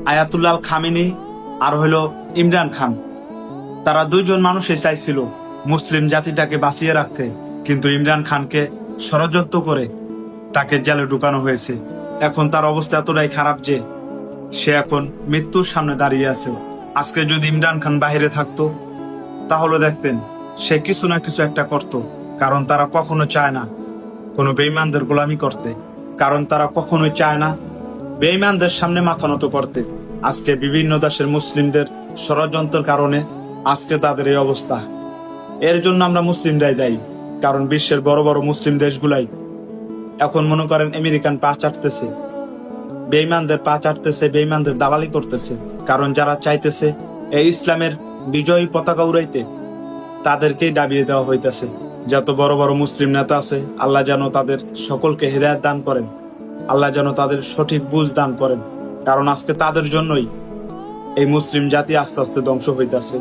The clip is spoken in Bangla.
আয়াতুল্লাহ খামেনি আর হলো ইমরান খান। তারা দুইজন মানুষই চাইছিল মুসলিম জাতিটাকে বাঁচিয়ে রাখতে, কিন্তু ইমরান খানকে ষড়যন্ত্র করে তাকে জেলে ঢুকানো হয়েছে। এখন তার অবস্থা এতটাই খারাপ যে সে এখন মৃত্যুর সামনে দাঁড়িয়ে আছে। আজকে যদি ইমরান খান বাহিরে থাকতো তাহলে দেখতেন সে কিছু না কিছু একটা করত, কারণ তারা কখনো চায় না কোনো বেঈমানদের গোলামি করতে, কারণ তারা কখনোই চায় না বেঈমানদের সামনে মাথা নত করতে। আজকে বিভিন্ন দেশের মুসলিমদের ষড়যন্ত্রের কারণে আজকে তাদের এই অবস্থা। এর জন্য আমরা মুসলিমরাই দায়ী, কারণ বিশ্বের বড় বড় মুসলিম দেশগুলাই এখন মনে করেন আমেরিকান পা চাটতেছে, বেঈমানদের পা চাটতেছে, বেঈমানদের দালালি করতেছে। কারণ যারা চাইতেছে এই ইসলামের বিজয়ী পতাকা উড়াইতে তাদেরকেই ডাবিয়ে দেওয়া হইতেছে। যত বড় বড় মুসলিম নেতা আছে, আল্লাহ যেন তাদের সকলকে হেদায়েত দান করেন, আল্লাহ যেন তাদের সঠিক বুঝ দান করেন। কারণ আজকে তাদের জন্যই এই মুসলিম জাতি আস্তে আস্তে ধ্বংস হইতেছে।